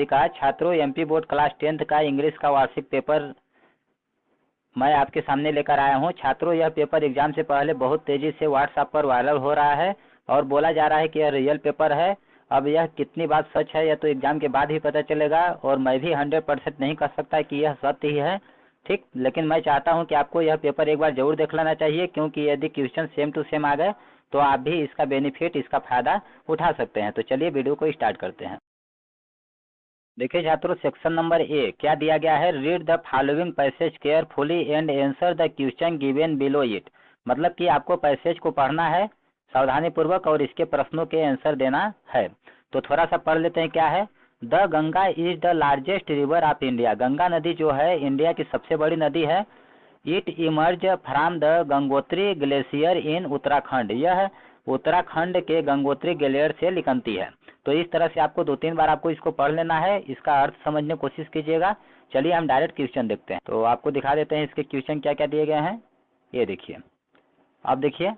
का छात्रों, MP board class 10th का इंग्लिश का वार्षिक पेपर मैं आपके सामने लेकर आया हूं। छात्रों, यह पेपर एग्जाम से पहले बहुत तेजी से व्हाट्सएप पर वायरल हो रहा है और बोला जा रहा है कि यह रियल पेपर है। अब यह कितनी बात सच है यह तो एग्जाम के बाद ही पता चलेगा, और मैं भी 100% नहीं कह सकता कि यह सत्य ही है, ठीक। लेकिन मैं चाहता हूं कि आपको यह पेपर एक बार जरूर देख लेना चाहिए, क्योंकि यदि क्वेश्चन सेम टू सेम आ गए तो आप भी इसका बेनिफिट, इसका फायदा उठा सकते हैं। तो चलिए वीडियो को स्टार्ट करते हैं। देखिए छात्रों, सेक्शन नंबर ए क्या दिया गया है, read the following passage carefully and answer the question given below it. मतलब कि आपको पैसेज को पढ़ना है सावधानी पूर्वक और इसके प्रश्नों के आंसर देना है। तो थोड़ा सा पढ़ लेते हैं। क्या है, the Ganga is the largest river of India. Ganga नदी जो है इंडिया की सबसे बड़ी नदी है। It emerge from the Gangotri glacier in Uttarakhand. यह उत्तराखंड के गंगोत्री ग्लेशियर से निकलती है। तो इस तरह से आपको 2-3 बार आपको इसको पढ़ लेना है, इसका अर्थ समझने की कोशिश कीजिएगा। चलिए हम डायरेक्ट क्वेश्चन देखते हैं। तो आपको दिखा देते हैं इसके क्वेश्चन क्या क्या दिए गए हैं। ये देखिए, अब देखिए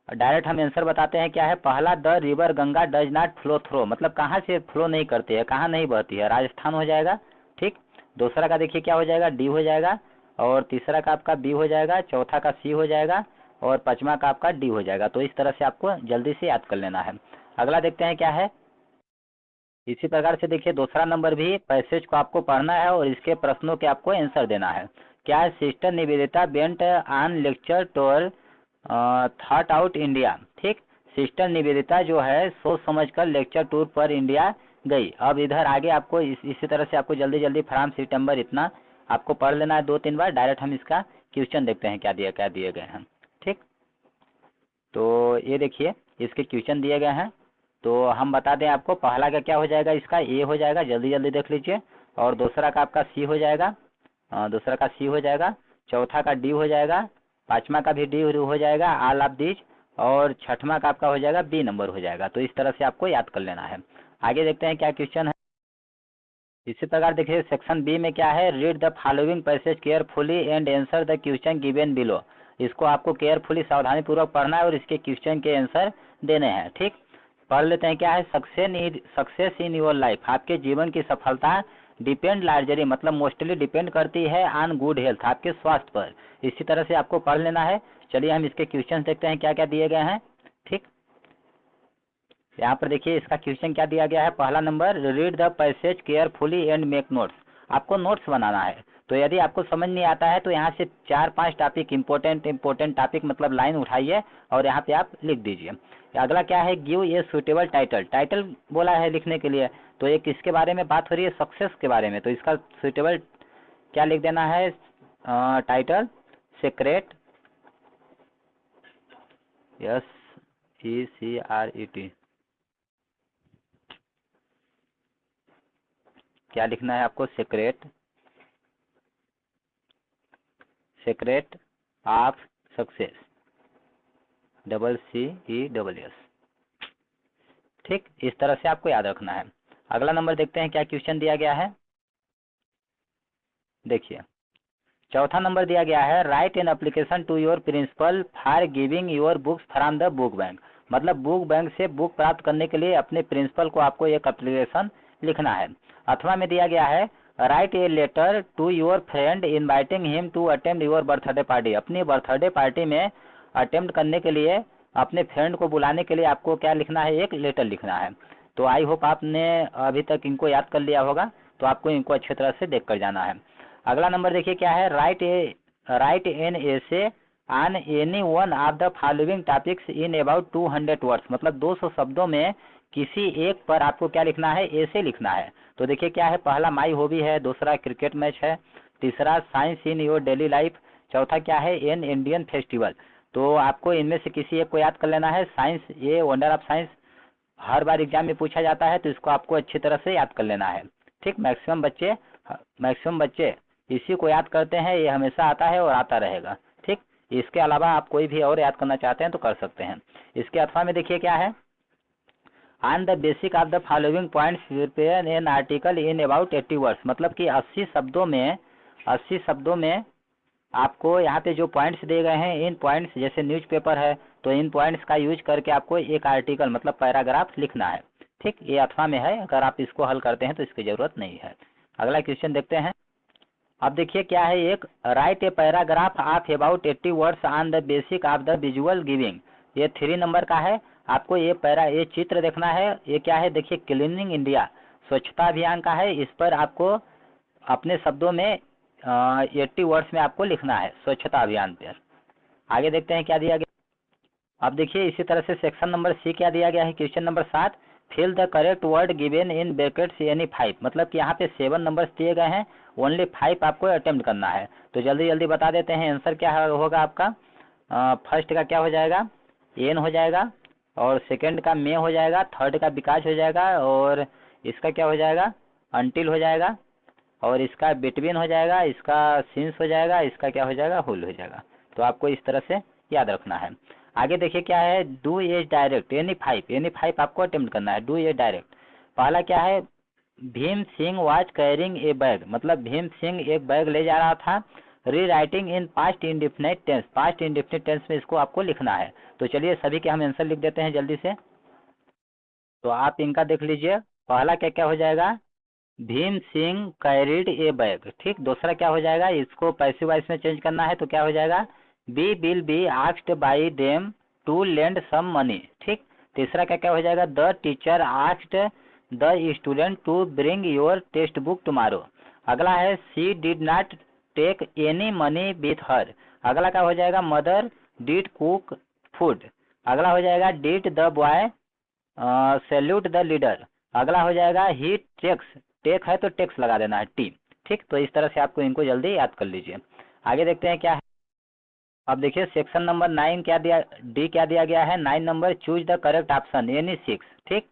डायरेक्ट हम आंसर बताते हैं। क्या है, पहला, the river Ganga does not flow through. मतलब कहाँ से फ्लो नहीं करती है, कहाँ नहीं बहती है, राजस्थान हो जाएगा, ठीक। दूसरा का देखिए क्या हो जाएगा, डी हो जाएगा, और तीसरा का आपका बी हो जाएगा, चौथा का सी हो जाएगा, और पांचवा का आपका डी हो जाएगा। तो इस तरह से आपको जल्दी से याद कर लेना है। अगला देखते हैं क्या है। इसी प्रकार से देखिए दूसरा नंबर भी पैसेज को आपको पढ़ना है और इसके प्रश्नों के आपको आंसर देना है। क्या है, sister Nivedita bent on lecture tour thought out India, ठीक। सिस्टर निवेदिता जो है सोच समझकर लेक्चर टूर पर इंडिया गई। अब इधर आगे आपको इसी तरह से आपको जल्दी जल्दी फ्रॉम सितंबर इतना आपको पढ़ लेना है 2-3 बार। डायरेक्ट हम इसका क्वेश्चन देखते हैं क्या दिए गए हैं, ठीक। तो ये देखिए इसके क्वेश्चन दिए गए हैं। तो हम बता दें आपको, पहला का क्या हो जाएगा, इसका ए हो जाएगा, जल्दी जल्दी देख लीजिए। और दूसरा का आपका सी हो जाएगा, दूसरा का सी हो जाएगा, चौथा का डी हो जाएगा, पांचवा का भी डी हो जाएगा, ऑल ऑफ दिस, और छठवां का आपका हो जाएगा बी नंबर हो जाएगा। तो इस तरह से आपको याद कर लेना है। आगे देखते हैं क्या क्वेश्चन है। इसी प्रकार देखिए सेक्शन बी में क्या है, read the following passage carefully and answer the question given below. इसको आपको केयरफुली सावधानी पूर्वक पढ़ना है और इसके क्वेश्चन के आंसर देने हैं, ठीक। पढ़ लेते हैं। क्या है, सक्सेस इन योर लाइफ। आपके जीवन की सफलता डिपेंड लार्जली, मतलब मोस्टली डिपेंड करती है ऑन गुड हेल्थ, आपके स्वास्थ्य पर। इसी तरह से आपको पढ़ लेना है। चलिए हम इसके क्वेश्चन देखते हैं क्या क्या दिए गए हैं, ठीक। यहाँ पर देखिए इसका क्वेश्चन क्या दिया गया है। पहला number, read the passage carefully and make notes. आपको नोट्स बनाना है। तो यदि आपको समझ नहीं आता है तो यहाँ से 4-5 टॉपिक इंपॉर्टेंट टॉपिक मतलब लाइन उठाइए और यहाँ पे आप लिख दीजिए। अगला क्या है, गिव ए सुटेबल टाइटल बोला है लिखने के लिए। तो ये किसके बारे में बात हो रही है, सक्सेस के बारे में। तो इसका सुटेबल क्या लिख देना है, टाइटल सीक्रेट, SECRET, क्या लिखना है आपको, सीक्रेट ऑफ सक्सेस, CCESS, ठीक। इस तरह से आपको याद रखना है। अगला नंबर देखते हैं क्या क्वेश्चन दिया गया है। देखिए चौथा नंबर दिया गया है, write an application to your principal for giving your books from the book bank. मतलब बुक बैंक से बुक प्राप्त करने के लिए अपने प्रिंसिपल को आपको एक एप्लीकेशन लिखना है। अथवा में दिया गया है, write a letter to your friend inviting him to attend your birthday party. अपनी बर्थडे पार्टी में अटेम्प्ट करने के लिए, अपने फ्रेंड को बुलाने के लिए आपको क्या लिखना है, एक लेटर लिखना है। तो आई होप आपने अभी तक इनको याद कर लिया होगा। तो आपको इनको अच्छी तरह से देख कर जाना है। अगला नंबर देखिए क्या है, write an essay on any one of the following topics in about 200 words. मतलब 200 शब्दों में किसी एक पर आपको क्या लिखना है, ऐसे लिखना है। तो देखिए क्या है, पहला माई हॉबी है, दूसरा क्रिकेट मैच है, तीसरा science in your daily life, चौथा क्या है, एन इंडियन फेस्टिवल। तो आपको इनमें से किसी एक को याद कर लेना है। साइंस, ये wonder of science her bar exam में पूछा जाता है, तो इसको आपको अच्छी तरह से याद कर लेना है, ठीक। मैक्सिमम बच्चे इसी को याद करते हैं, ये हमेशा आता है और आता रहेगा, ठीक। इसके अलावा आप कोई भी और याद करना चाहते हैं तो कर सकते हैं। इसके अथवा में देखिए क्या है, on the basic of the following points prepare an article in about 80 words. मतलब कि 80 शब्दों में आपको यहाँ पे जो पॉइंट्स दिए गए हैं, इन पॉइंट्स जैसे न्यूज़पेपर है तो इन पॉइंट्स का यूज करके आपको एक आर्टिकल मतलब पैराग्राफ लिखना है, ठीक, ये अथवा में है, अगर आप इसको हल करते हैं तो इसकी ज़रूरत नहीं है। अगला क्वेश्चन देखते हैं। अब देखिए क्या है, एक right a paragraph of about 80 words on the basic of the visual giving. ये 3 नंबर का है। आपको ये चित्र देखना है। ये क्या है, देखिए क्लीनिंग इंडिया, स्वच्छता अभियान का है। इस पर आपको अपने शब्दों में 80 वर्ड्स में आपको लिखना है स्वच्छता अभियान पर। आगे देखते हैं क्या दिया गया। अब देखिए इसी तरह से सेक्शन नंबर सी क्या दिया गया है, question number 7, fill the correct word given in brackets any 5। मतलब कि यहाँ पे 7 नंबर्स दिए गए हैं, ओनली 5 आपको अटेम्प्ट करना है। तो जल्दी जल्दी बता देते हैं आंसर क्या होगा आपका। फर्स्ट का क्या हो जाएगा, एन हो जाएगा, और सेकंड का मे हो जाएगा, थर्ड का विकास हो जाएगा, और इसका क्या हो जाएगा, अंटिल हो जाएगा, और इसका बिटवीन हो जाएगा, इसका सिंस हो जाएगा, इसका क्या हो जाएगा, हुल हो जाएगा। तो आपको इस तरह से याद रखना है। आगे देखिए क्या है, डू एज डायरेक्ट एनी 5 आपको अटेम्प्ट करना है। डू एज डायरेक्ट पहला क्या है, Bhim Singh was carrying a bag. मतलब भीम सिंह एक बैग ले जा रहा था। Rewriting in past indefinite tense, past indefinite tense में इसको आपको लिखना है। तो चलिए सभी के हम आंसर लिख देते हैं जल्दी से। तो आप इनका देख लीजिए, पहला क्या क्या हो जाएगा, भीम सिंह कैरिड ए बैग। ठीक, दूसरा क्या हो जाएगा, इसको पैसिव वॉइस में चेंज करना है, तो क्या हो जाएगा, B will be asked by them to lend some money. ठीक, तीसरा क्या क्या हो जाएगा, the teacher asked the student to bring your text book tomorrow. अगला है she did not take any money with her. अगला क्या हो जाएगा, मदर डिड कुक फूड। अगला हो जाएगा did the boy salute the leader. अगला हो जाएगा ही टेक्स, टेक है तो टेक्स लगा देना है, टी। ठीक, तो इस तरह से आपको इनको जल्दी याद कर लीजिए। आगे देखते हैं क्या है। अब देखिए सेक्शन नंबर 9 क्या दिया, डी क्या दिया गया है, 9 number, choose the correct option any 6। ठीक,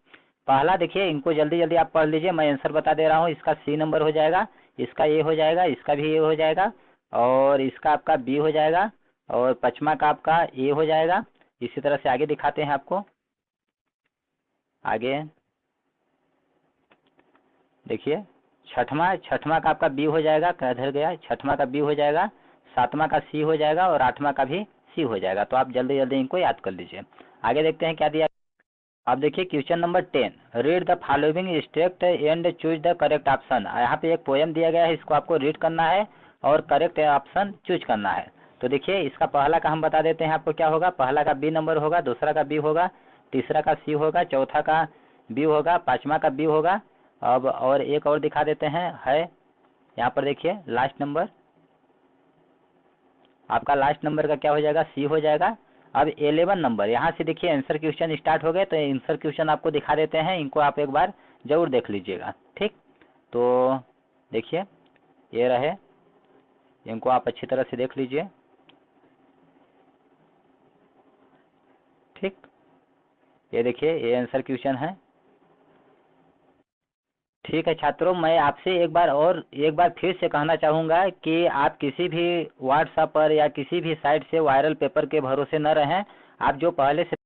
पहला देखिए, इनको जल्दी जल्दी आप पढ़ लीजिए, मैं आंसर बता दे रहा हूँ। इसका सी नंबर हो जाएगा, इसका ए हो जाएगा, इसका भी ए हो जाएगा, और इसका आपका बी हो जाएगा, और पचमा का आपका ए हो जाएगा। इसी तरह से आगे दिखाते हैं आपको। आगे देखिए, छठवां का आपका बी हो जाएगा, किधर गया, छठवां का बी हो जाएगा, सातवां का सी हो जाएगा, और आठवां का भी सी हो जाएगा। तो आप जल्दी जल्दी इनको याद कर लीजिए। आगे देखते हैं क्या दिया। अब देखिए question number 10, read the following state and choose the correct option. यहाँ पे एक पोएम दिया गया है, इसको आपको रीड करना है और करेक्ट ऑप्शन चूज करना है। तो देखिए इसका पहला का हम बता देते हैं आपको क्या होगा। पहला का बी नंबर होगा, दूसरा का बी होगा, तीसरा का सी होगा, चौथा का बी होगा, पांचवा का बी होगा। अब और एक और दिखा देते हैं, है यहाँ पर देखिए लास्ट नंबर, आपका लास्ट नंबर का क्या हो जाएगा, सी हो जाएगा। अब 11 नंबर, यहाँ से देखिए आंसर क्वेश्चन स्टार्ट हो गए, तो आंसर क्वेश्चन आपको दिखा देते हैं, इनको आप एक बार जरूर देख लीजिएगा। ठीक, तो देखिए ये रहे, इनको आप अच्छी तरह से देख लीजिए। ठीक, ये देखिए ये आंसर क्वेश्चन है। ठीक है छात्रों, मैं आपसे एक बार फिर से कहना चाहूँगा कि आप किसी भी व्हाट्सएप पर या किसी भी साइट से वायरल पेपर के भरोसे न रहें। आप जो पहले से